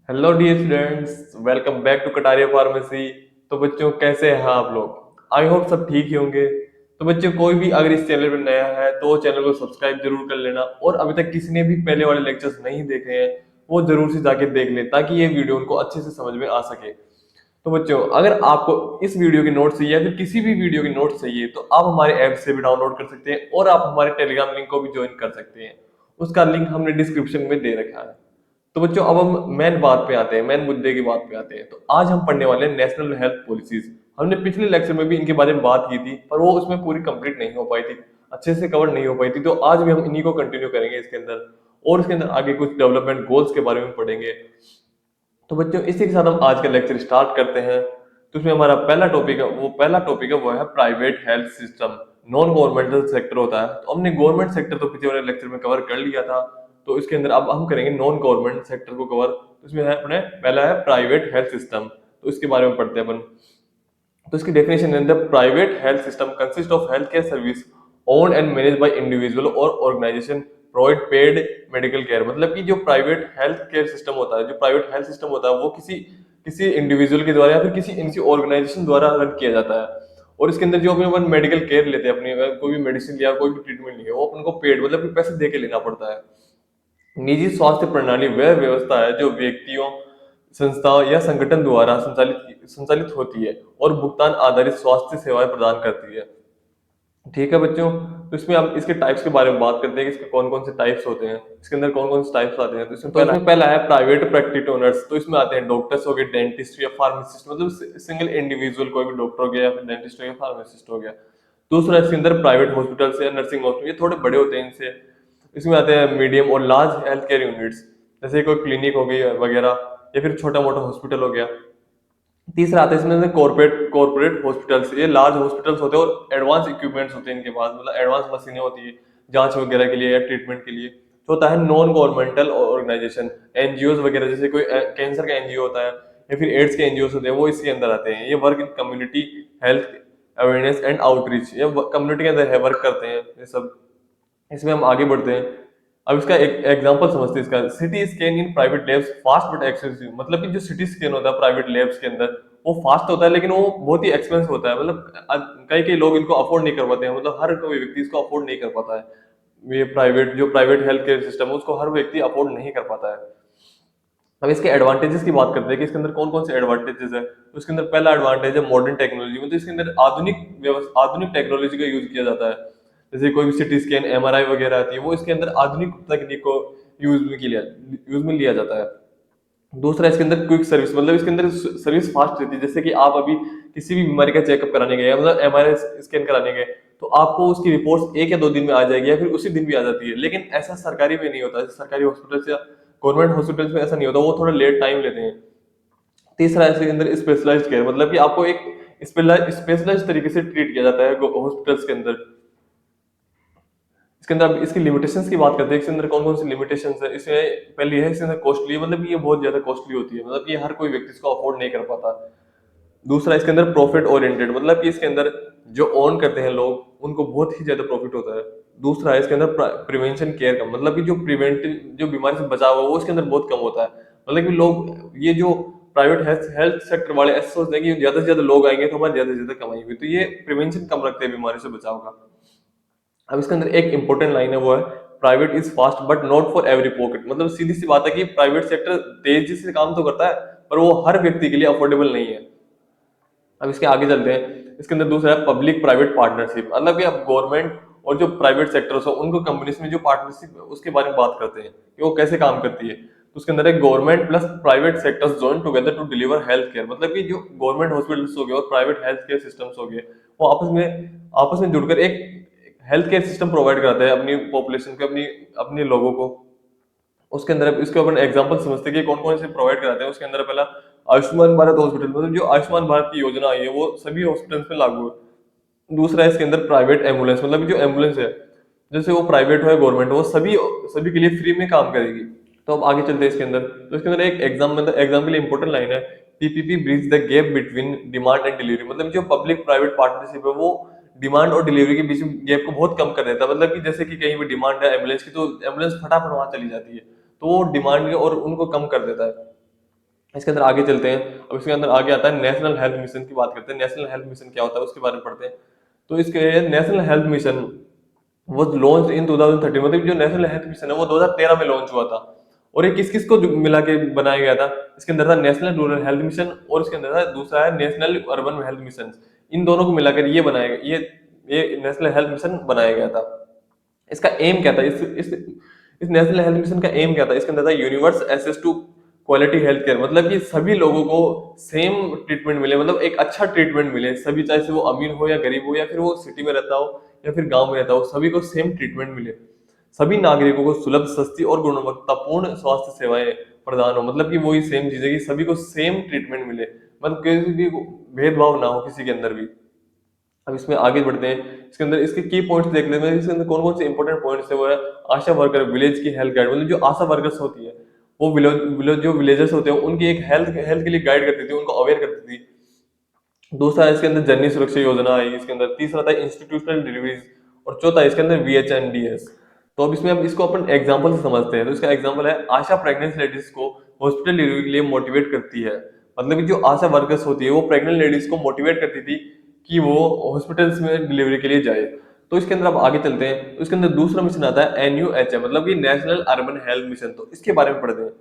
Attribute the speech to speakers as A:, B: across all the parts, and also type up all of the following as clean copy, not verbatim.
A: Hello dear students, welcome back to Kataria pharmacy. तो बच्चों, कैसे हैं आप लोग? आई होप सब ठीक ही होंगे। तो बच्चों, कोई भी अगर इस चैनल पर नया है तो वो चैनल को सब्सक्राइब जरूर कर लेना, और अभी तक किसी ने भी पहले वाले लेक्चर्स नहीं देखे हैं वो जरूर से जाके देख ले, ताकि ये वीडियो उनको अच्छे से समझ में आ सके। तो बच्चों, अगर आपको इस वीडियो की नोट्स चाहिए या फिर किसी भी वीडियो की नोट्स चाहिए तो आप हमारे ऐप से भी डाउनलोड कर सकते हैं, और आप हमारे टेलीग्राम लिंक को भी ज्वाइन कर सकते हैं। उसका लिंक हमने डिस्क्रिप्शन में दे रखा है। तो बच्चों, अब हम मेन बात पे आते हैं, मेन मुद्दे की बात पे आते हैं। तो आज हम पढ़ने वाले हैं नेशनल हेल्थ पॉलिसीज। हमने पिछले लेक्चर में भी इनके बारे में बात की थी, पर वो उसमें पूरी कंप्लीट नहीं हो पाई थी, अच्छे से कवर नहीं हो पाई थी। तो आज भी हम इन्हीं को कंटिन्यू करेंगे इसके अंदर, और इसके अंदर आगे कुछ डेवलपमेंट गोल्स के बारे में पढ़ेंगे। तो बच्चों, इसी के साथ हम आज का लेक्चर स्टार्ट करते हैं। तो इसमें हमारा पहला टॉपिक है वो है private health system. Non governmental sector होता है, तो हमने गवर्नमेंट सेक्टर तो पिछले वाले लेक्चर में कवर कर लिया था। तो इसके अंदर अब हम करेंगे नॉन गवर्नमेंट सेक्टर को कवर। तो इसमें है अपने पहला है प्राइवेट हेल्थ सिस्टम। तो इसके बारे में पढ़ते हैं अपन। तो इसकी डेफिनेशन है, the private health system consist of health care service owned and manage by individual और organization provide paid medical care. मतलब कि जो प्राइवेट हेल्थ केयर सिस्टम होता है, जो प्राइवेट हेल्थ सिस्टम होता है, वो किसी किसी इंडिविजुअल के द्वारा या फिर किसी ऑर्गेनाइजेशन द्वारा रन किया जाता है। और इसके अंदर जो अपन मेडिकल केयर लेते हैं, अपनी अगर कोई भी मेडिसिन या कोई भी ट्रीटमेंट लिया, वो अपन को पेड मतलब कि पैसे दे के लेना पड़ता है। निजी स्वास्थ्य प्रणाली वह व्यवस्था है जो व्यक्तियों, संस्थाओं या संगठन द्वारा संचालित संचालित होती है और भुगतान आधारित स्वास्थ्य सेवाएं प्रदान करती है। ठीक है बच्चों। तो इसमें हम इसके टाइप्स के बारे में बात करते हैं कि इसके कौन कौन से टाइप्स होते हैं, इसके अंदर कौन कौन से टाइप्स आते हैं। तो इसमें पहला है प्राइवेट प्रैक्टिस ओनर्स। तो इसमें आते हैं डॉक्टर्स हो गए, डेंटिस्ट या फार्मासिस्ट, मतलब सिंगल इंडिविजुअल कोई भी डॉक्टर हो गया या फिर डेंटिस्ट हो गया, फार्मासिस्ट हो गया। दूसरा इसके अंदर प्राइवेट हॉस्पिटल्स या नर्सिंग हॉस्पिटल, ये थोड़े बड़े होते हैं इनसे। इसमें आते हैं मीडियम और लार्ज हेल्थ केयर यूनिट्स, जैसे कोई क्लिनिक हो गई वगैरह, या फिर छोटा मोटा हॉस्पिटल हो गया। तीसरा आता है इसमें कॉर्पोरेट कॉर्पोरेट हॉस्पिटल्स, ये लार्ज हॉस्पिटल्स होते हैं और एडवांस इक्विपमेंट्स होते हैं इनके पास, मतलब एडवांस मशीनें होती है जांच वगैरह के लिए या ट्रीटमेंट के लिए। चौथा है नॉन गवर्नमेंटल ऑर्गेनाइजेशन, एनजीओ वगैरह, जैसे कोई कैंसर का एनजीओ होता है या फिर एड्स के एनजीओ होते हैं, वो इसके अंदर आते हैं। ये work in community health awareness and outreach, ये कम्युनिटी के अंदर है वर्क करते हैं ये सब। इसमें हम आगे बढ़ते हैं। अब इसका एक एग्जांपल समझते हैं। इसका CT scan in private labs fast but expensive, मतलब कि जो सिटी स्कैन होता है प्राइवेट लैब्स के अंदर, वो फास्ट होता है लेकिन वो बहुत ही एक्सपेंसिव होता है। मतलब कई कई लोग इनको अफोर्ड नहीं कर पाते हैं, मतलब हर कोई व्यक्ति इसको अफोर्ड नहीं कर पाता है। ये प्राइवेट हेल्थ केयर सिस्टम है, उसको हर व्यक्ति अफोर्ड नहीं कर पाता है। अब इसके एडवांटेजेस की बात करते हैं कि इसके अंदर कौन कौन से एडवांटेजेस है। तो इसके अंदर पहला एडवांटेज है मॉडर्न टेक्नोलॉजी, मतलब इसके अंदर आधुनिक टेक्नोलॉजी का यूज किया जाता है। जैसे कोई भी सिटी स्कैन, एमआरआई वगैरह आती है, वो इसके अंदर आधुनिक तकनीक को यूज में लिया जाता है। दूसरा इसके अंदर क्विक सर्विस, मतलब इसके अंदर सर्विस फास्ट रहती है। जैसे कि आप अभी किसी भी बीमारी का चेकअप कराने गए, मतलब एमआरआई स्कैन कराने गए, तो आपको उसकी रिपोर्ट 1 या 2 दिन में आ जाएगी, या फिर उसी दिन भी आ जाती है। लेकिन ऐसा सरकारी में नहीं होता, सरकारी हॉस्पिटल या गवर्नमेंट हॉस्पिटल्स में ऐसा नहीं होता, वो थोड़ा लेट टाइम लेते हैं। तीसरा इसके अंदर स्पेशलाइज्ड केयर, मतलब कि आपको एक स्पेशलाइज्ड तरीके से ट्रीट किया जाता है हॉस्पिटल्स के अंदर। इसके अंदर अब इसकी लिमिटेशंस की बात करते हैं। इसके अंदर कौन कौन सी लिमिटेशंस है, इसमें पहली है इसके अंदर कॉस्टली, मतलब कि ये बहुत ज्यादा कॉस्टली होती है, मतलब कि हर कोई व्यक्ति इसको अफोर्ड नहीं कर पाता। दूसरा इसके अंदर प्रॉफिट ओरिएंटेड, मतलब कि इसके अंदर जो ओन करते हैं लोग, उनको बहुत ही ज्यादा प्रॉफिट होता है। दूसरा है इसके अंदर प्रिवेंशन केयर का, मतलब कि जो प्रिवेंटिव, जो बीमारी से बचाव है, वो इसके अंदर बहुत कम होता है। मतलब कि लोग, ये जो प्राइवेट हेल्थ हेल्थ सेक्टर वाले ऐसे सोचते हैं कि ज्यादा से ज्यादा लोग आएंगे तो हमारी ज्यादा से ज्यादा कमाई हुई, तो ये प्रिवेंशन कम रखते हैं बीमारी से बचाव का। अब इसके अंदर एक इंपॉर्टेंट लाइन है, वो है private is fast but not for every pocket. मतलब सीधी सी बात है कि प्राइवेट सेक्टर तेजी से काम तो करता है, पर वो हर व्यक्ति के लिए अफोर्डेबल नहीं है। अब इसके आगे चलते हैं। इसके अंदर दूसरा है पब्लिक प्राइवेट पार्टनरशिप, मतलब कि अब गवर्नमेंट और जो प्राइवेट सेक्टर्स हो, उनको कंपनीज में जो पार्टनरशिप, उसके बारे में बात करते हैं कि वो कैसे काम करती है। तो उसके अंदर एक government plus private sectors join together to deliver health care, मतलब कि जो गवर्नमेंट हॉस्पिटल्स हो गए और प्राइवेट हेल्थ केयर सिस्टम्स हो गए, वो आपस में जुड़कर एक हेल्थ केयर सिस्टम प्रोवाइड कराते हैं अपनी पॉपुलेशन को, अपनी अपने लोगों को। उसके अंदर इसके अपन एग्जांपल समझते हैं कि कौन कौन से प्रोवाइड कराते हैं। उसके अंदर पहला आयुष्मान भारत हॉस्पिटल, मतलब जो आयुष्मान भारत की योजना आई है वो सभी हॉस्पिटल्स में लागू है। दूसरा है इसके अंदर प्राइवेट एम्बुलेंस, मतलब जो एम्बुलेंस है, जैसे वो प्राइवेट हो या गवर्नमेंट हो, वो सभी सभी के लिए फ्री में काम करेगी। तो अब आगे चलते हैं इसके अंदर। तो इसके अंदर एक एग्जाम के लिए इंपॉर्टेंट लाइन है, PPP bridge the gap between demand and delivery, मतलब जो पब्लिक प्राइवेट पार्टनरशिप है, वो डिमांड और डिलीवरी के बीच में गैप को बहुत कम कर देता है। मतलब कि जैसे कि कहीं भी डिमांड है एम्बुलेंस की, तो एम्बुलेंस फटाफट वहां चली जाती है, तो वो डिमांड और उनको कम कर देता है। इसके अंदर आगे चलते हैं। अब इसके अंदर आगे आता है नेशनल हेल्थ मिशन की बात करते हैं। नेशनल हेल्थ मिशन क्या होता है उसके बारे में पढ़ते हैं। तो इसके नेशनल हेल्थ मिशन वो लॉन्च इन 2013, मतलब जो नेशनल हेल्थ मिशन है वो 2013 में लॉन्च हुआ था। और ये किस किस को मिला के बनाया गया था? इसके अंदर था नेशनल रूरल हेल्थ मिशन, और इसके अंदर था दूसरा है नेशनल अर्बन हेल्थ मिशन। इन दोनों को मिलाकर ये बनाया गया, ये नेशनल हेल्थ मिशन बनाया गया था। इसका एम क्या था? इस नेशनल हेल्थ मिशन का एम क्या था? इसके अंदर था universe access to quality health care, मतलब कि सभी लोगों को सेम ट्रीटमेंट मिले, मतलब एक अच्छा ट्रीटमेंट मिले सभी, चाहे से वो अमीर हो या गरीब हो या फिर वो सिटी में रहता हो या फिर गांव में रहता हो, सभी को सेम ट्रीटमेंट मिले। सभी नागरिकों को सुलभ, सस्ती और गुणवत्तापूर्ण स्वास्थ्य सेवाएं प्रदान हो, मतलब कि वही सेम चीज है कि सभी को सेम ट्रीटमेंट मिले, मतलब किसी भी भेदभाव ना हो किसी के अंदर भी। अब इसमें आगे बढ़ते हैं। इसके अंदर इसके की पॉइंट्स देख लेते हैं। इसके अंदर कौन कौन से इंपॉर्टेंट पॉइंट्स है, वो है आशा वर्कर, विलेज की हेल्थ गाइड, मतलब जो आशा वर्कर्स होती है वो विलेज जो विलेजर्स होते हैं उनकी एक हेल्थ हेल्थ के लिए गाइड करती थी, उनको अवेयर करती थी। दूसरा है इसके अंदर जननी सुरक्षा योजना आई इसके अंदर। तीसरा था इंस्टीट्यूशनल डिलीवरीज। और चौथा है इसके अंदर VHNDS। तो अब इसमें अब इसको अपन एग्जांपल से समझते हैं। तो इसका एग्जांपल है आशा प्रेग्नेंट लेडीज को हॉस्पिटल डिलीवरी के लिए मोटिवेट करती है, मतलब कि जो आशा वर्कर्स होती है वो प्रेग्नेंट लेडीज को मोटिवेट करती थी कि वो हॉस्पिटल्स में डिलीवरी के लिए जाए। तो इसके अंदर अब आगे चलते हैं। तो इसके अंदर दूसरा मिशन आता है NUHM, मतलब कि नेशनल अर्बन हेल्थ मिशन। तो इसके बारे में पढ़ते हैं।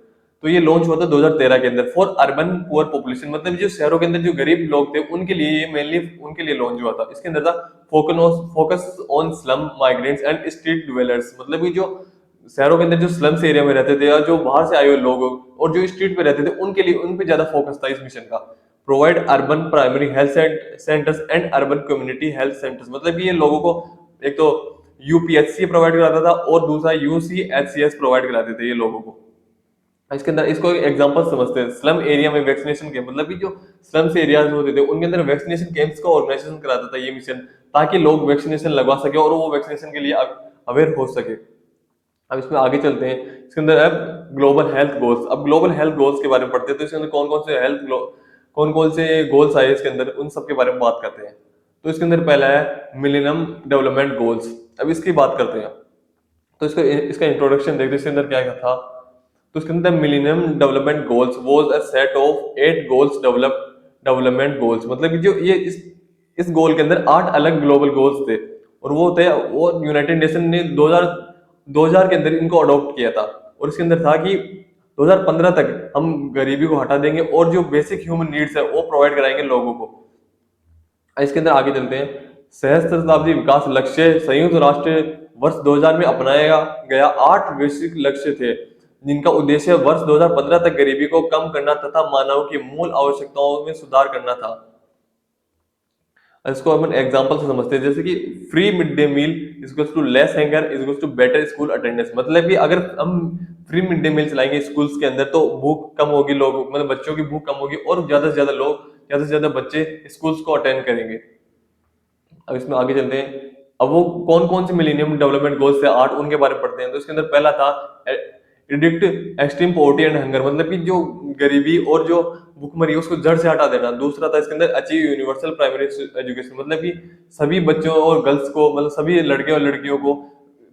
A: तो ये लॉन्च हुआ था 2013 के अंदर फॉर अर्बन पुअर पॉपुलेशन, मतलब जो शहरों के अंदर जो गरीब लोग थे उनके लिए, ये मेनली उनके लिए लॉन्च हुआ था। इसके अंदर था focus on slum migrants and street dwellers, मतलब कि जो शहरों के अंदर जो स्लम्स एरिया में रहते थे या जो बाहर से आए हुए लोग और जो स्ट्रीट पे रहते थे उनके लिए, उन पे ज्यादा फोकस था इस मिशन का। Provide urban primary health centres and urban community health centres, मतलब कि ये लोगों को एक तो UPHC प्रोवाइड कराता था और दूसरा UCHCS प्रोवाइड कराते थे ये लोगों को। इसके अंदर इसको एक एग्जांपल समझते हैं। स्लम एरिया में वैक्सीनेशन कैंप, मतलब कि जो स्लम्स एरियाज होते थे उनके अंदर वैक्सीनेशन कैंप्स का ऑर्गेनाइजेशन कराता था ये मिशन, ताकि लोग वैक्सीनेशन लगवा सके और वो वैक्सीनेशन के लिए अवेयर हो सके। अब इसमें आगे चलते हैं। इसके अंदर है ग्लोबल हेल्थ गोल्स। अब ग्लोबल हेल्थ गोल्स के बारे में पढ़ते हैं। तो इसके अंदर कौन कौन से गोल्स आए इसके अंदर, उन सब के बारे में बात करते हैं। तो इसके अंदर पहला है मिलेनियम डेवलपमेंट गोल्स। अब इसकी बात करते हैं। तो इसका इसका इंट्रोडक्शन देखते हैं इसके अंदर क्या क्या था। तो इसके अंदर millennium development goals was a set of 8 goals development goals, मतलब कि जो ये इस गोल के अंदर 8 अलग ग्लोबल गोल्स थे। और वो यूनाइटेड नेशन ने 2000 के अंदर इनको अडॉप्ट किया था। और इसके अंदर था कि 2015 तक हम गरीबी को हटा देंगे और जो बेसिक ह्यूमन नीड्स है वो प्रोवाइड कराएंगे लोगों को। इसके अंदर आगे चलते हैं। सहस्त्र शताब्दी विकास लक्ष्य संयुक्त राष्ट्र वर्ष 2000 में अपनाया गया 8 वैश्विक लक्ष्य थे, जिनका उद्देश्य वर्ष 2015 तक गरीबी को कम करना तथा मानव की मूल आवश्यकताओं में सुधार करना था। इसको अपन एग्जांपल से समझते हैं, जैसे कि free mid day meal equals to less hunger equals to better school attendance, मतलब कि अगर हम फ्री मिड डे मील चलाएंगे स्कूल्स के अंदर तो भूख कम होगी, लोग मतलब बच्चों की भूख कम होगी और ज्यादा से ज्यादा लोग, ज्यादा से ज्यादा बच्चे स्कूल्स को अटेंड करेंगे। अब इसमें आगे चलते हैं। अब वो कौन कौन से मिलेनियम डेवलपमेंट गोल्स थे 8, उनके बारे में पढ़ते हैं। तो इसके अंदर पहला था predict extreme poverty and hunger, मतलब कि जो गरीबी और जो भुखमरी है उसको जड़ से हटा देना। दूसरा था इसके अंदर अचीव यूनिवर्सल प्राइमरी एजुकेशन, मतलब कि सभी बच्चों और गर्ल्स को, मतलब सभी लड़के और लड़कियों को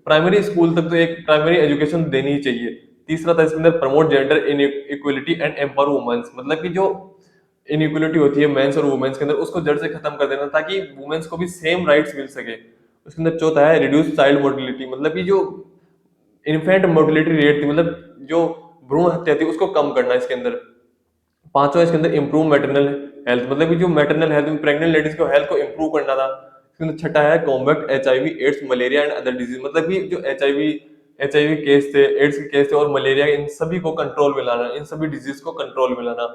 A: प्राइमरी स्कूल तक तो एक प्राइमरी एजुकेशन देनी ही चाहिए। तीसरा था इसके अंदर promote gender in equality and empower womens, मतलब कि जो इनइक्वलिटी होती है मेंस और वुमेन्स के अंदर उसको जड़ से खत्म कर देना ताकि वुमेन्स को भी सेम राइट्स मिल सके। उसके अंदर चौथा है रिड्यूस चाइल्ड मोर्टिलिटी, मतलब कि जो इन्फेंट मोर्टिलिटी रेट थी, मतलब जो भ्रूण हत्या थी उसको कम करना इसके अंदर। पांचवा इसके अंदर इंप्रूव मैटरनल हेल्थ, मतलब कि जो मैटरनल हेल्थ में प्रेग्नेंट लेडीज को हेल्थ को इंप्रूव करना था। इसके अंदर छठा है combat HIV AIDS malaria and other disease, मतलब कि जो HIV केस थे, एड्स के केस थे और मलेरिया, इन सभी को कंट्रोल में लाना, इन सभी डिजीज को कंट्रोल में लाना।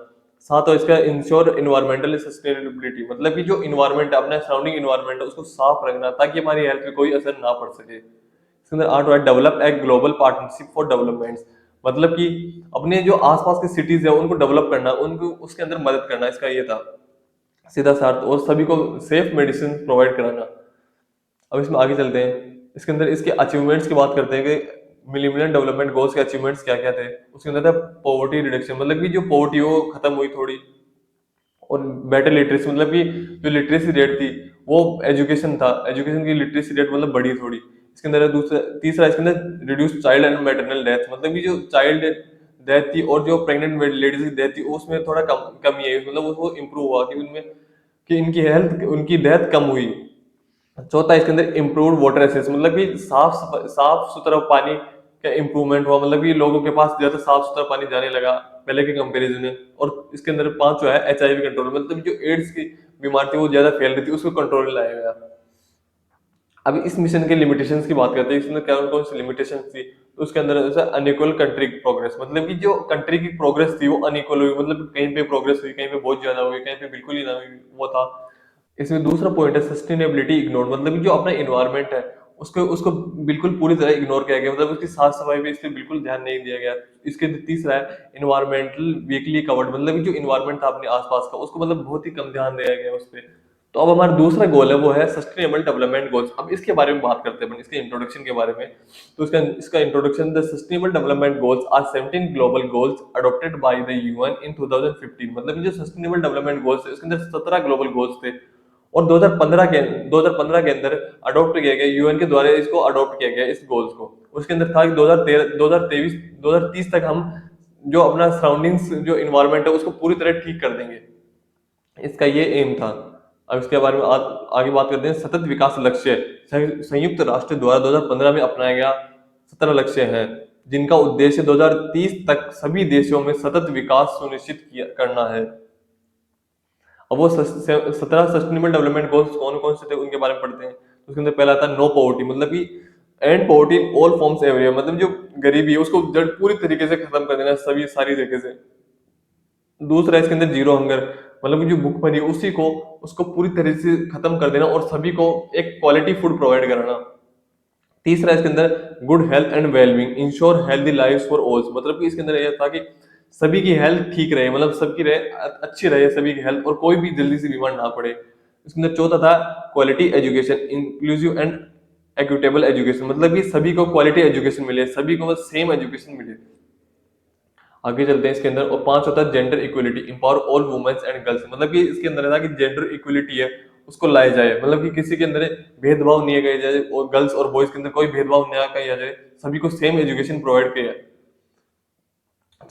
A: सातवां इसका इंश्योर इन्वायरमेंटल सस्टेनेबिलिटी, मतलब कि जो इन्वायरमेंट है, अपना सराउंडिंग इन्वायरमेंट है उसको साफ रखना ताकि हमारी हेल्थ पे कोई असर ना पड़ सके। इसके अंदर आठ develop a global partnership for development, मतलब कि अपने जो आसपास के सिटीज है उनको डेवलप करना, उनको उसके अंदर मदद करना, इसका ये था सीधा सा अर्थ। और सभी को सेफ मेडिसिन प्रोवाइड कराना। अब इसमें आगे चलते हैं। इसके अंदर इसके अचीवमेंट्स की बात करते हैं कि मिलेनियम डेवलपमेंट गोल्स के अचीवमेंट्स क्या क्या थे। उसके अंदर था पॉवर्टी रिडक्शन, मतलब कि जो पॉवर्टी वो खत्म हुई थोड़ी, और बेटर लिटरेसी, मतलब कि जो लिटरेसी रेट थी वो एजुकेशन था, एजुकेशन की लिटरेसी रेट मतलब बढ़ी थोड़ी। इसके अंदर है दूसरा तीसरा इसके अंदर reduce child and maternal death, मतलब कि जो चाइल्ड डेथ थी और जो प्रेग्नेंट लेडीज की डेथ थी उसमें थोड़ा कमी है, मतलब वो इम्प्रूव हुआ कि उनमें कि इनकी हेल्थ उनकी डेथ कम हुई। चौथा इसके अंदर इम्प्रूव्ड वाटर एक्सेस, मतलब कि साफ सुथरा पानी का इम्प्रूवमेंट हुआ, मतलब कि लोगों के पास ज्यादा साफ सुथरा पानी जाने लगा पहले के कंपैरिजन में। और इसके अंदर पांचवा है HIV कंट्रोल, मतलब जो एड्स की बीमारी थी वो ज्यादा फैल रही थी, उसको कंट्रोल में लाया गया। अब इस मिशन के लिमिटेशंस की बात करते हैं, इसमें कौन कौन सी लिमिटेशन थी। तो उसके अंदर जैसे अनइक्वल कंट्री प्रोग्रेस, मतलब कि जो कंट्री की प्रोग्रेस थी वो अनइक्वल हुई, मतलब कहीं पे प्रोग्रेस हुई, कहीं पे बहुत ज्यादा हुई, कहीं पे बिल्कुल ही ना हुई, वो था। इसमें दूसरा पॉइंट है सस्टेनेबिलिटी इग्नोर, मतलब कि जो अपना इन्वायरमेंट है उसको उसको बिल्कुल पूरी तरह इग्नोर किया गया, मतलब उसकी साफ सफाई पे इसलिए बिल्कुल ध्यान नहीं दिया गया। इसके तीसरा है इन्वायरमेंटल वीकली कवर्ड, मतलब कि जो इन्वायरमेंट था अपने आसपास का उसको मतलब बहुत ही कम ध्यान दिया गया उस पर। तो अब हमारा दूसरा गोल है वो है सस्टेनेबल डेवलपमेंट गोल्स। अब इसके बारे में बात करते हैं अपन, इसके इंट्रोडक्शन के बारे में। तो इसका इसका introduction, the sustainable development goals are 17 global goals adopted by the UN in 2015, मतलब ये जो सस्टेनेबल डेवलपमेंट गोल्स है उसके अंदर 17 ग्लोबल गोल्स थे और 2015 के अंदर अडॉप्ट किया गया, यूएन के द्वारा इसको अडॉप्ट किया गया इस गोल्स को। उसके अंदर था कि 2013 2023 2030 तक हम जो अपना सराउंडिंग्स जो इन्वायरमेंट है उसको पूरी तरह ठीक कर देंगे, इसका ये एम था। अब इसके बारे में आगे बात करते हैं। सतत विकास लक्ष्य संयुक्त राष्ट्र द्वारा 2015 में अपनाया गया 17 लक्ष्य हैं, जिनका उद्देश्य 2030 तक सभी देशों में सतत विकास सुनिश्चित करना है। अब वो 17 सस्टेनेबल डेवलपमेंट गोल्स कौन कौन से थे उनके बारे में पढ़ते हैं। तो उसके अंदर पहला था नो पॉवर्टी, मतलब कि and poverty in all forms everywhere, मतलब जो गरीबी है उसको जड़ पूरी तरीके से खत्म कर देना सभी सारी तरीके से। दूसरा इसके अंदर जीरो हंगर, मतलब कि जो भूखमरी है उसी को उसको पूरी तरह से खत्म कर देना और सभी को एक क्वालिटी फूड प्रोवाइड कराना। तीसरा इसके अंदर good health and wellbeing, ensure healthy life for all, मतलब कि इसके अंदर यह था कि सभी की हेल्थ ठीक रहे, मतलब सबकी रहे अच्छी रहे सभी की हेल्थ, और कोई भी जल्दी से बीमार ना पड़े। इसके अंदर चौथा था quality education, inclusive and equitable education, मतलब कि सभी को क्वालिटी एजुकेशन मिले, सभी को सेम एजुकेशन मिले। आगे चलते हैं इसके अंदर। और पांच होता है gender equality, empower all womens and girls, मतलब कि इसके अंदर है कि जेंडर इक्वलिटी है उसको लाया जाए, मतलब कि किसी के अंदर भेदभाव नहीं किया जाए और गर्ल्स और बॉयज के अंदर कोई भेदभाव नहीं किया जाए, सभी को सेम एजुकेशन प्रोवाइड किया जाए।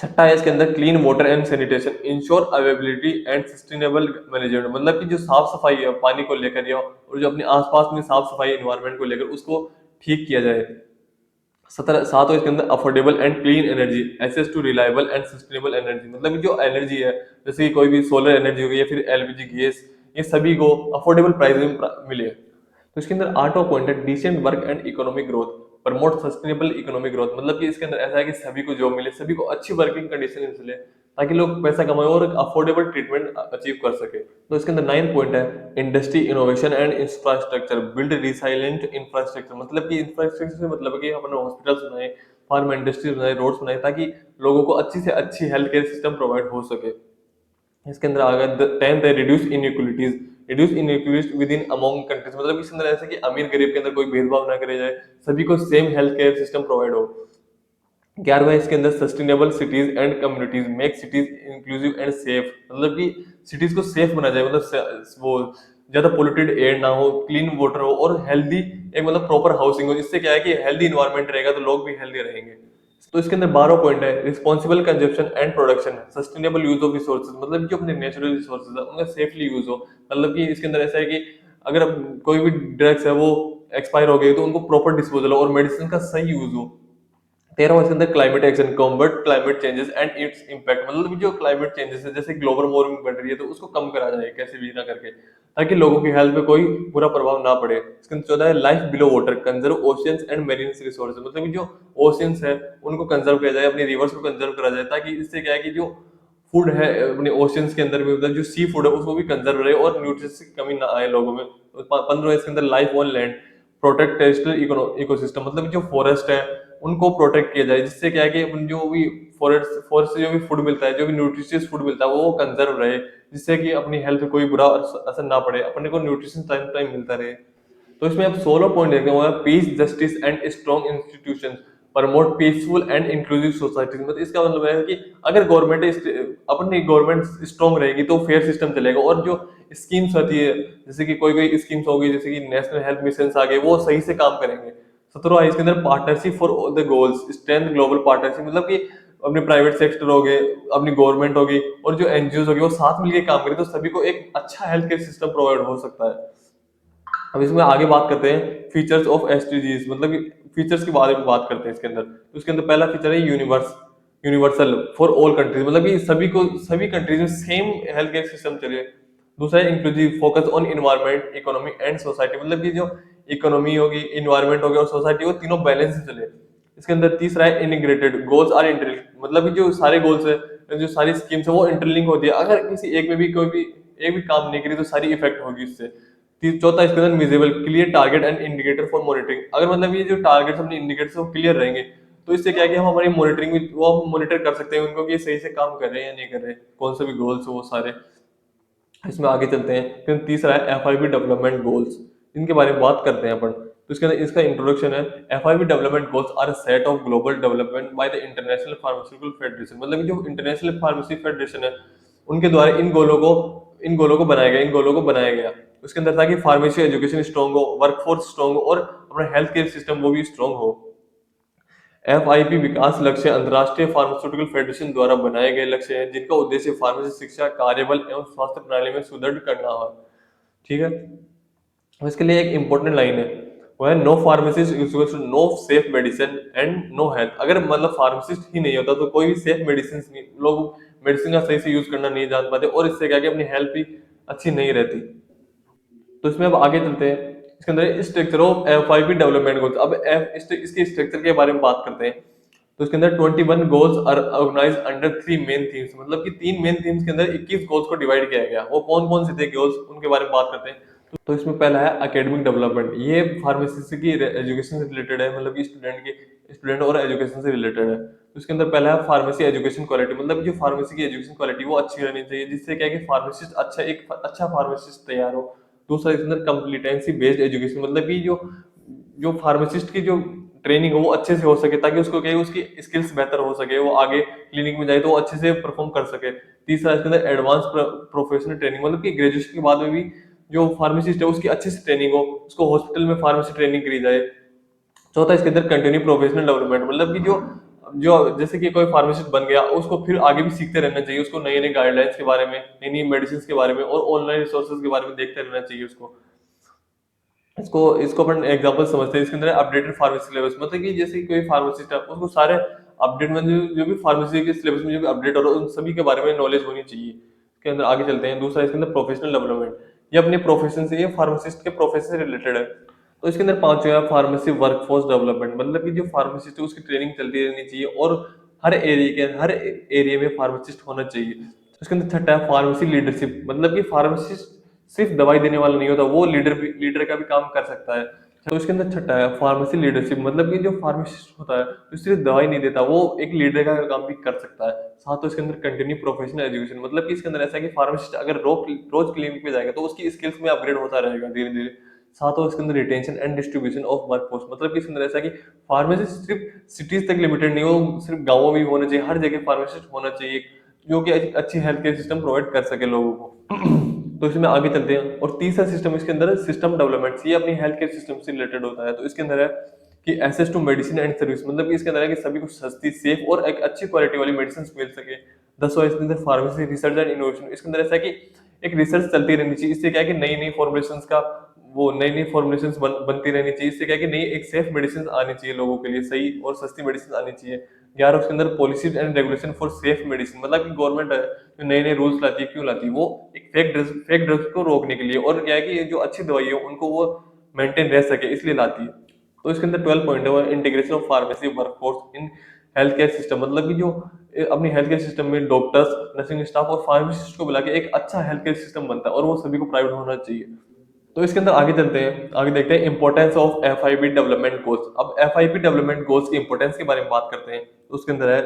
A: छठा है इसके अंदर clean water and sanitation, ensure availability and sustainable management, मतलब कि जो साफ सफाई है पानी को लेकर या और जो अपने आसपास में साफ सफाई एनवायरनमेंट को लेकर उसको ठीक किया जाए। 17 इसके अंदर affordable and clean energy, access to reliable and sustainable energy, मतलब कि जो एनर्जी है जैसे कि कोई भी सोलर एनर्जी हो गई या फिर एलपीजी गैस, ये सभी को अफोर्डेबल प्राइस में मिले। तो इसके अंदर आठवां पॉइंट है decent work and economic growth, promote sustainable economic growth, मतलब कि इसके अंदर ऐसा है कि सभी को जॉब मिले, सभी को अच्छी वर्किंग कंडीशन मिले ताकि लोग पैसा कमाए और अफोर्डेबल ट्रीटमेंट अचीव कर सके। तो इसके अंदर 9 पॉइंट है industry innovation and infrastructure, build resilient infrastructure, मतलब कि इंफ्रास्ट्रक्चर से मतलब है कि अपने हॉस्पिटल्स बनाए, फार्म इंडस्ट्री बनाए, रोड्स बनाए, ताकि लोगों को अच्छी से अच्छी हेल्थ केयर सिस्टम प्रोवाइड हो सके। इसके अंदर आ गया 10th है reduce inequalities, reduce inequalities with in among countries, मतलब इसके अंदर ऐसा कि अमीर गरीब के अंदर कोई भेदभाव ना करे जाए, सभी को same health care system provide हो। 11वां इसके अंदर sustainable cities and communities, make cities inclusive and safe, मतलब कि सिटीज को सेफ बना जाए, मतलब वो ज्यादा पोल्यूटेड एयर ना हो, क्लीन वाटर हो और हेल्दी एक मतलब प्रॉपर हाउसिंग हो, जिससे क्या है कि हेल्दी इन्वायरमेंट रहेगा तो लोग भी हेल्दी रहेंगे। तो इसके अंदर 12 पॉइंट है responsible consumption and production, sustainable use of resources, मतलब जो अपने नेचुरल रिसोर्सेज है उनका सेफली यूज हो, मतलब कि इसके अंदर ऐसा है कि अगर कोई भी ड्रग्स है वो एक्सपायर हो गई तो उनको प्रॉपर डिस्पोजल हो और मेडिसिन का सही यूज हो। 13वां इसके अंदर climate action, combat climate changes and its impact, मतलब जो क्लाइमेट चेंजेस है जैसे ग्लोबल वार्मिंग बढ़ रही है तो उसको कम करा जाए कैसे भी ना करके, ताकि लोगों की हेल्थ पे कोई बुरा प्रभाव ना पड़े। इसके अंदर 14 है life below water, conserve oceans and marine resources, मतलब कि जो ओशियंस है उनको कंजर्व किया जाए, अपनी रिवर्स को कंजर्व करा जाए, ताकि इससे क्या है कि जो फूड है अपने ओशियंस के अंदर में, मतलब जो सी फूड है उसको भी कंजर्व रहे और न्यूट्रिएंट्स की कमी ना आए लोगों में। 15 इसके अंदर life on land, protect territorial ecosystem, मतलब जो फॉरेस्ट है उनको प्रोटेक्ट किया जाए, जिससे क्या है कि अपन जो भी फॉरेस्ट फॉरेस्ट से जो भी फूड मिलता है, जो भी न्यूट्रिशियस फूड मिलता है वो कंजर्व रहे, जिससे कि अपनी हेल्थ पे कोई बुरा असर ना पड़े, अपने को न्यूट्रिशन टाइम टाइम मिलता रहे। तो इसमें आप 16 पॉइंट देखते हैं, piece justice and strong institution, promote peaceful and inclusive society, मतलब इसका मतलब है कि अगर गवर्नमेंट अपनी गवर्नमेंट स्ट्रॉन्ग रहेगी तो फेयर सिस्टम चलेगा, और जो स्कीम्स होती है जैसे कि कोई कोई स्कीम्स होगी जैसे कि नेशनल हेल्थ मिशन आ गए वो सही से काम करेंगे। 17 इसके अंदर partnership for the goals, strength global partnership, मतलब कि अपने प्राइवेट सेक्टर हो गए, अपनी गवर्नमेंट होगी और जो एनजीओ होगी वो साथ मिलकर काम करें तो सभी को एक अच्छा हेल्थ केयर सिस्टम प्रोवाइड हो सकता है। अब इसमें आगे बात करते हैं फीचर्स ऑफ एसडीजीज, मतलब कि फीचर्स के बारे में बात करते हैं इसके अंदर। तो इसके अंदर पहला फीचर है यूनिवर्सल फॉर ऑल कंट्रीज, मतलब कि सभी कंट्रीज में सेम हेल्थ केयर सिस्टम चले। दूसरा है inclusive, focus on environment, economy and society, मतलब कि जो इकोनॉमी होगी, इन्वायरमेंट होगी और सोसाइटी, वो तीनों बैलेंस से चले। इसके अंदर तीसरा है इंटीग्रेटेड, गोल्स आर इंटरलिंक्ड, मतलब कि जो सारे गोल्स है, जो सारी स्कीम्स है वो इंटरलिंक होती है, अगर किसी एक में भी कोई भी एक भी काम नहीं करी तो सारी इफेक्ट होगी इससे। चौथा इसके अंदर visible, clear target and indicator for monitoring, अगर मतलब ये जो टारगेट्स अपने इंडिकेटर्स वो क्लियर रहेंगे तो इससे क्या है कि हम हमारी मॉनिटरिंग भी वो हम मॉनिटर कर सकते हैं उनको कि ये सही से काम कर रहे हैं या नहीं कर रहे, कौन से भी गोल्स हो वो सारे। इसमें आगे चलते हैं। फिर तीसरा है एफआईबी डेवलपमेंट गोल्स, इनके बारे में बात करते हैं अपन। तो इसके अंदर इसका इंट्रोडक्शन है, FIB development goals are a set of global development by the international pharmaceutical federation, मतलब कि जो इंटरनेशनल फार्मेसी फेडरेशन है उनके द्वारा इन गोलों को बनाया गया। उसके अंदर था कि फार्मेसी एजुकेशन स्ट्रांग हो, वर्कफोर्स स्ट्रांग हो और अपना हेल्थ केयर सिस्टम वो भी स्ट्रांग हो। एफआईपी विकास लक्ष्य अंतर्राष्ट्रीय फार्मास्यूटिकल फेडरेशन द्वारा बनाए गए लक्ष्य हैं जिनका उद्देश्य फार्मेसी शिक्षा, कार्यबल एवं स्वास्थ्य प्रणाली में सुदृढ़ करना है। ठीक है। और इसके लिए एक इंपॉर्टेंट लाइन है, वो है no pharmacist equals to no safe medicine and no health, अगर मतलब फार्मासिस्ट ही नहीं होता तो कोई भी सेफ मेडिसिन नहीं, लोग मेडिसिन का सही से यूज करना नहीं जान पाते और इससे क्या कि अपनी हेल्थ भी अच्छी नहीं रहती। तो इसमें अब आगे चलते हैं। इसके अंदर structure of FIP development goals, अब इसके स्ट्रक्चर के बारे में बात करते हैं। तो इसके अंदर 21 goals are organised under 3 main themes, मतलब कि 3 मेन थीम्स के अंदर 21 गोल्स को डिवाइड किया गया। वो कौन कौन से थे गोल्स, उनके बारे में बात करते हैं। तो इसमें पहला है एकेडमिक डेवलपमेंट, ये फार्मेसी की एजुकेशन से रिलेटेड है, मतलब कि स्टूडेंट और एजुकेशन से रिलेटेड है। तो इसके अंदर पहला है फार्मेसी एजुकेशन क्वालिटी, मतलब जो फार्मेसी की एजुकेशन क्वालिटी वो अच्छी रहनी चाहिए जिससे क्या है कि फार्मासिस्ट अच्छा फार्मासिस्ट तैयार हो। दूसरा इसके अंदर कम्प्लीटेंसी बेस्ड एजुकेशन, मतलब कि जो जो फार्मासिस्ट की जो ट्रेनिंग हो वो अच्छे से हो सके ताकि उसको क्या है उसकी स्किल्स बेहतर हो सके, वो आगे क्लिनिक में जाए तो वो अच्छे से परफॉर्म कर सके। तीसरा इसके अंदर एडवांस प्रोफेशनल ट्रेनिंग, मतलब कि ग्रेजुएशन के बाद में भी जो फार्मासिस्ट है उसकी अच्छी से ट्रेनिंग हो, उसको हॉस्पिटल में फार्मेसी ट्रेनिंग करी जाए। चौथा इसके अंदर कंटिन्यू प्रोफेशनल डेवलपमेंट, मतलब कि जो जो जैसे कि कोई फार्मासिस्ट बन गया उसको फिर आगे भी सीखते रहना चाहिए, उसको नई नई गाइडलाइंस के बारे में, नई नई मेडिसिन के बारे में और ऑनलाइन रिसोर्सेज के बारे में देखते रहना चाहिए उसको। इसको इसको अपन एग्जांपल समझते हैं। इसके अंदर अपडेटेड फार्मेसी सिलेबस, मतलब कि जैसे कि कोई फार्मासिस्ट है उसको सारे अपडेट में जो भी फार्मेसी के सिलेबस में जो भी अपडेट हो रहा है उन सभी के बारे में नॉलेज होनी चाहिए। इसके अंदर आगे चलते हैं। दूसरा इसके अंदर प्रोफेशनल डेवलपमेंट, ये अपने प्रोफेशन से, ये फार्मासिस्ट के प्रोफेशन से रिलेटेड है। तो इसके अंदर पांचवा है फार्मेसी वर्कफोर्स डेवलपमेंट, मतलब कि जो फार्मासिस्ट है उसकी ट्रेनिंग चलती रहनी चाहिए और हर एरिया में फार्मासिस्ट होना चाहिए। उसके अंदर छठा है फार्मेसी लीडरशिप, मतलब कि फार्मासिस्ट सिर्फ दवाई देने वाला नहीं होता, वो लीडर का भी काम कर सकता है। तो इसके अंदर छठा है फार्मेसी लीडरशिप, मतलब कि जो फार्मासिस्ट होता है जो सिर्फ दवाई नहीं देता वो एक लीडर का काम भी कर सकता है। साथ इसके अंदर कंटिन्यू प्रोफेशनल एजुकेशन, मतलब कि इसके अंदर ऐसा है कि फार्मासिस्ट अगर रोज क्लिनिक में जाएगा तो उसकी स्किल्स में अपग्रेड होता रहेगा धीरे धीरे। साथ इसके अंदर retention and distribution of workforce, मतलब कि इसके अंदर ऐसा है कि फार्मासिस्ट सिर्फ सिटीज तक लिमिटेड नहीं हो, सिर्फ गाँवों में भी होना चाहिए, हर जगह फार्मासिस्ट होना चाहिए जो कि अच्छी हेल्थ केयर सिस्टम प्रोवाइड कर सके लोगों को। तो इसमें आगे चलते हैं। और तीसरा सिस्टम इसके अंदर सिस्टम डेवलपमेंट, ये अपनी हेल्थ केयर सिस्टम से रिलेटेड होता है। तो इसके अंदर है कि access to medicine and service, मतलब कि इसके अंदर है कि सभी को सस्ती, सेफ और एक अच्छी क्वालिटी वाली मेडिसिन मिल सके। 10वां इसके अंदर फार्मेसी रिसर्च एंड इनोवेशन, इसके अंदर ऐसा है कि एक रिसर्च चलती रहनी चाहिए, इससे क्या है कि नई नई फॉर्मुलेशन का वो नई नई फॉर्मुलेशन बनती रहनी चाहिए, इससे क्या है कि नई एक सेफ मेडिसिन आनी चाहिए लोगों के लिए, सही और सस्ती मेडिसिन आनी चाहिए। 11 उसके अंदर policies and regulation for safe medicine, मतलब कि गवर्नमेंट है जो नए नए रूल्स लाती है, क्यों लाती है, वो एक फेक ड्रग्स को रोकने के लिए और क्या है कि जो अच्छी दवाई है उनको वो मेंटेन रह सके इसलिए लाती है। तो इसके अंदर 12 पॉइंट है वो integration of pharmacy workforce in health care system, मतलब कि जो अपनी हेल्थ केयर सिस्टम में डॉक्टर्स, नर्सिंग स्टाफ और फार्मासिस्ट को बुला के एक अच्छा हेल्थ केयर सिस्टम बनता है और वो सभी को प्राइवेट होना चाहिए। तो इसके अंदर आगे चलते हैं, आगे देखते हैं importance of FIB development goals. अब एफआईबी डेवलपमेंट गोल्स की इंपॉर्टेंस के बारे में बात करते हैं। तो उसके अंदर है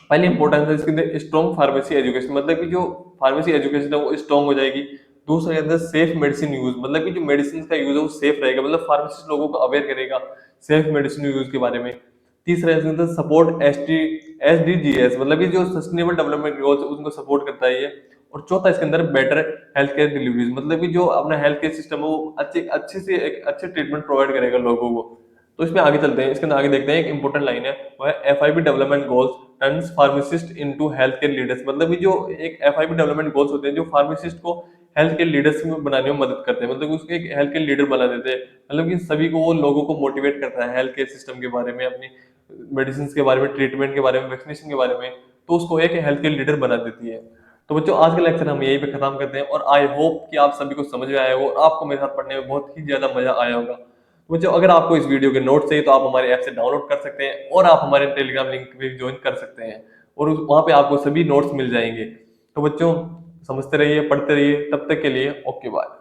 A: पहली इंपॉर्टेंस है इसके अंदर स्ट्रॉन्ग फार्मेसी एजुकेशन, मतलब कि जो फार्मेसी एजुकेशन है वो स्ट्रॉन्ग हो जाएगी। दूसरा के अंदर सेफ मेडिसिन यूज, मतलब कि जो मेडिसिन का यूज है वो सेफ रहेगा, मतलब फार्मासिस्ट लोगों को अवेयर करेगा सेफ मेडिसिन यूज के बारे में। तीसरा इसके अंदर सपोर्ट एसडीजीएस, मतलब कि जो सस्टेनेबल डेवलपमेंट गोल्स उनको सपोर्ट करता है ये। और चौथा इसके अंदर बेटर हेल्थ केयर डिलीवरीज, मतलब कि जो अपना हेल्थ केयर सिस्टम है वो अच्छे अच्छे से एक अच्छे ट्रीटमेंट प्रोवाइड करेगा लोगों को। तो इसमें आगे चलते हैं, इसके अंदर आगे देखते हैं, एक इंपॉर्टेंट लाइन है, वो है FIB development goals turns pharmacist into health care leaders. मतलब ये जो एक एफआईबी डेवलपमेंट गोल्स होते हैं जो फार्मासिस्ट को हेल्थ केयर लीडर्स में बनाने में मदद करते हैं, मतलब उसको एक हेल्थ केयर लीडर बना देते हैं। मतलब कि सभी को, वो लोगों को मोटिवेट करता है हेल्थ केयर सिस्टम के बारे में, अपनी मेडिसिन के बारे में, ट्रीटमेंट के बारे में, वैक्सीनेशन के बारे में, तो उसको एक हेल्थ केयर लीडर बना देती है। तो बच्चों आज का लेक्चर हम यहीं पे खत्म करते हैं, और आई होप कि आप सभी को समझ में आया होगा और आपको मेरे साथ पढ़ने में बहुत ही ज्यादा मजा आया होगा। तो बच्चों अगर आपको इस वीडियो के नोट चाहिए तो आप हमारे ऐप से डाउनलोड कर सकते हैं, और आप हमारे टेलीग्राम लिंक पे भी ज्वाइन कर सकते हैं, और वहां पे आपको सभी नोट्स मिल जाएंगे। तो बच्चों समझते रहिए, पढ़ते रहिए, तब तक के लिए ओके बाय।